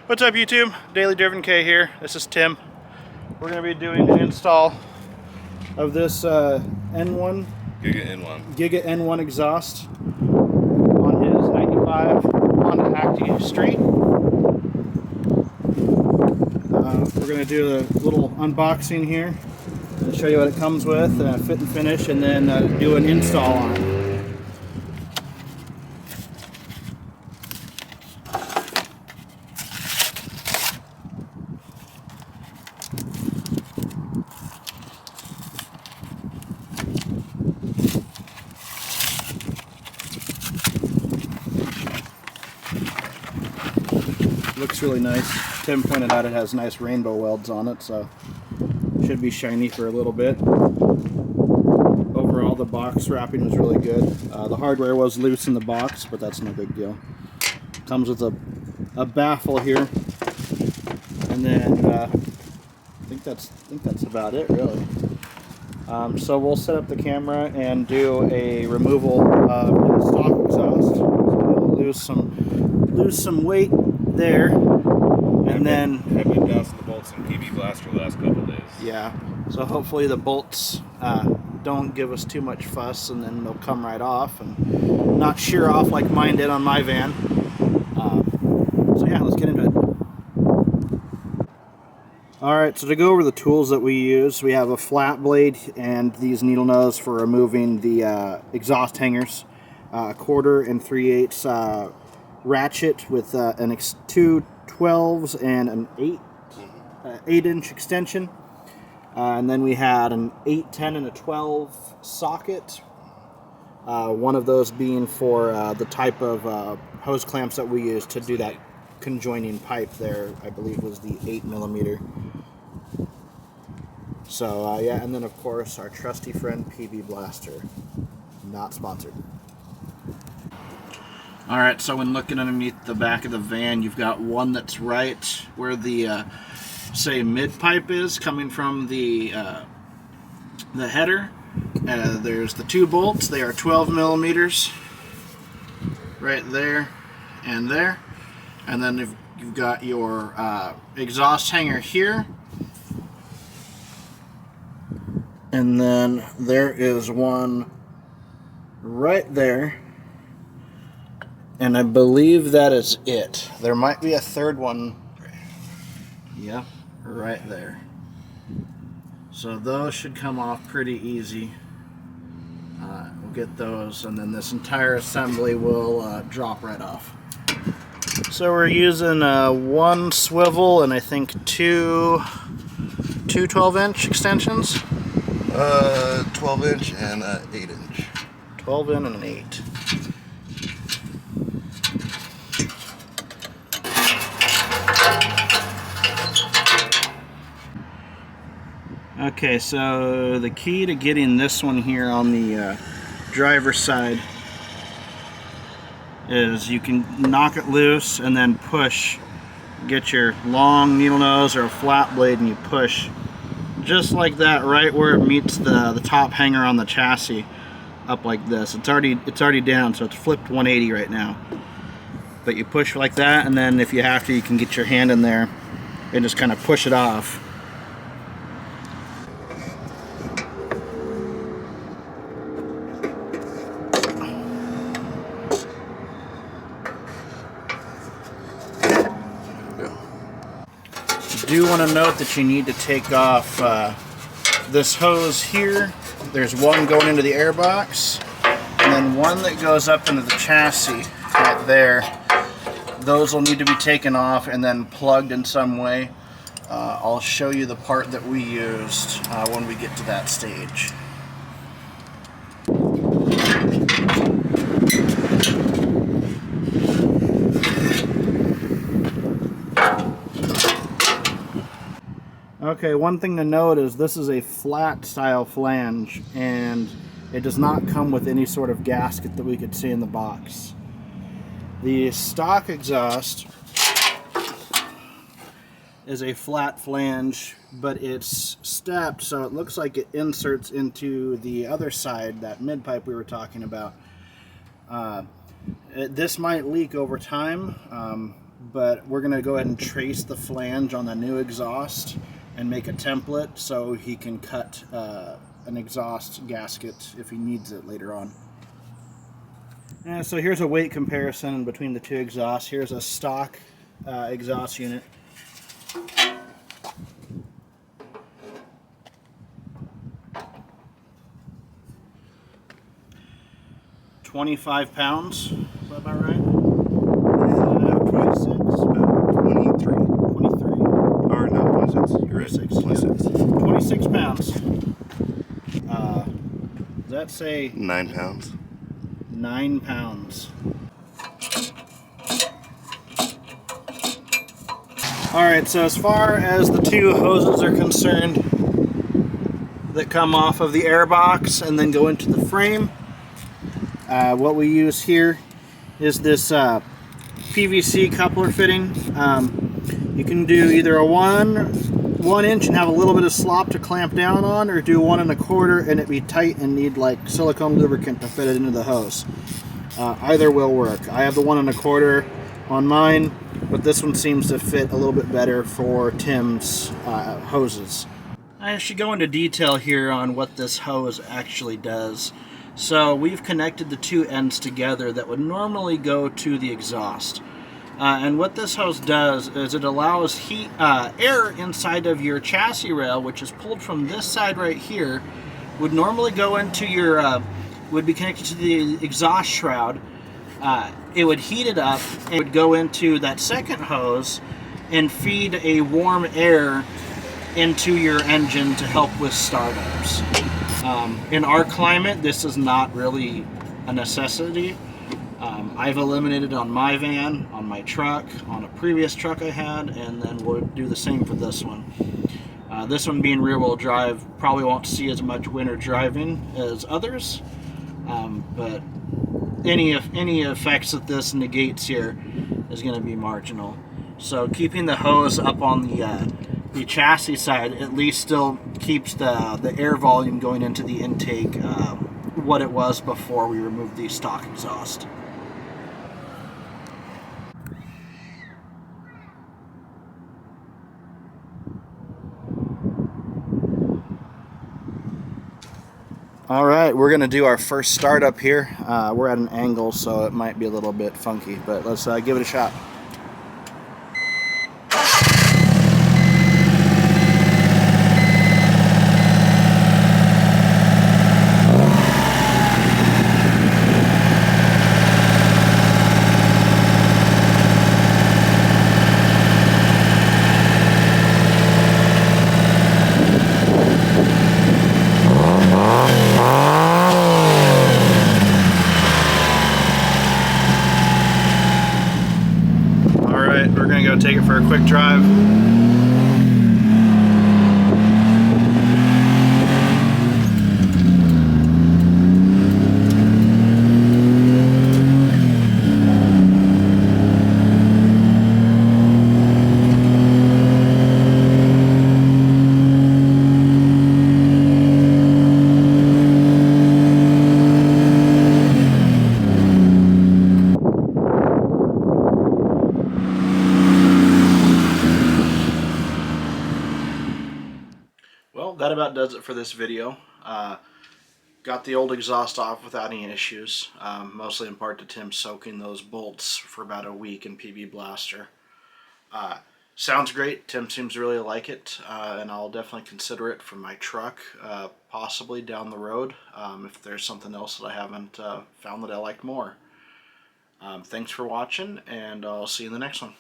What's up YouTube? Daily Driven K here. This is Tim. We're going to be doing an install of this N1 Giga N1 Giga N1 exhaust on his 95 Honda Acty Street. We're going to do a little unboxing here and show you what it comes with, fit and finish, and then do an install on it. Looks really nice. Tim pointed out it has nice rainbow welds on it, so should be shiny for a little bit. Overall, the box wrapping was really good. The hardware was loose in the box, but that's no big deal. Comes with a baffle here, and then I think that's about it, really. So we'll set up the camera and do a removal of the stock exhaust. So we'll lose some weight there, and then I've been dousing the bolts in PB Blaster the last couple of days. Yeah, so hopefully the bolts don't give us too much fuss, and then they'll come right off and not shear off like mine did on my van. So yeah, let's get into it. Alright, so to go over the tools that we use, we have a flat blade and these needle nose for removing the exhaust hangers, a 1/4 and 3/8 ratchet with two 12s and an 8-inch extension, and then we had an 8, 10, and a 12 socket. One of those being for the type of hose clamps that we use to do that conjoining pipe there. I believe was the 8mm. So yeah, and then of course our trusty friend PB Blaster, not sponsored. Alright, so when looking underneath the back of the van, you've got one that's right where the, say, mid pipe is, coming from the header. There's the 2 bolts. They are 12mm, right there and there. And then you've got your exhaust hanger here. And then there is one right there. And I believe that is it. There might be a third one. Yeah, right there. So those should come off pretty easy. We'll get those, and then this entire assembly will drop right off. So we're using one swivel and I think two 12-inch extensions. 12-inch and 8-inch. 12 in and an 8. Okay, so the key to getting this one here on the driver's side is you can knock it loose and then push. Get your long needle nose or a flat blade and you push just like that right where it meets the top hanger on the chassis, up like this. It's already down, so it's flipped 180 right now. But you push like that, and then if you have to, you can get your hand in there and just kind of push it off. I do want to note that you need to take off this hose here. There's one going into the airbox, and then one that goes up into the chassis right there. Those will need to be taken off and then plugged in some way. I'll show you the part that we used when we get to that stage. Okay, one thing to note is this is a flat style flange, and it does not come with any sort of gasket that we could see in the box. The stock exhaust is a flat flange, but it's stepped, so it looks like it inserts into the other side, that mid pipe we were talking about. This might leak over time. but we're going to go ahead and trace the flange on the new exhaust and make a template so he can cut an exhaust gasket if he needs it later on. And so here's a weight comparison between the two exhausts. Here's a stock exhaust unit. £25. Is that about right? 26, about 23. 23. Or no, 26. You're right. 26. 26. 26 pounds. Does that say 9 pounds. 9 pounds? Alright, so as far as the two hoses are concerned that come off of the air box and then go into the frame, what we use here is this PVC coupler fitting. You can do either a 1 inch and have a little bit of slop to clamp down on, or do 1 1/4 and it be tight and need like silicone lubricant to fit it into the hose. Either will work. I have the 1 1/4 on mine, but this one seems to fit a little bit better for Tim's hoses. I should go into detail here on what this hose actually does. So we've connected the two ends together that would normally go to the exhaust. And what this hose does is it allows air inside of your chassis rail, which is pulled from this side right here, would normally go into your, would be connected to the exhaust shroud. It would heat it up and it would go into that second hose and feed a warm air into your engine to help with startups. In our climate, this is not really a necessity. I've eliminated it on my van, on my truck, on a previous truck I had, and then we'll do the same for this one. This one being rear-wheel drive, probably won't see as much winter driving as others, but any effects that this negates here is going to be marginal. So keeping the hose up on the chassis side at least still keeps the air volume going into the intake what it was before we removed the stock exhaust. All right, we're gonna do our first startup here. We're at an angle, so it might be a little bit funky, but let's give it a shot. We're going to go take it for a quick drive. Well, that about does it for this video. Got the old exhaust off without any issues, mostly in part to Tim soaking those bolts for about a week in PB Blaster. Sounds great. Tim seems to really like it, and I'll definitely consider it for my truck, possibly down the road, if there's something else that I haven't found that I like more. Thanks for watching, and I'll see you in the next one.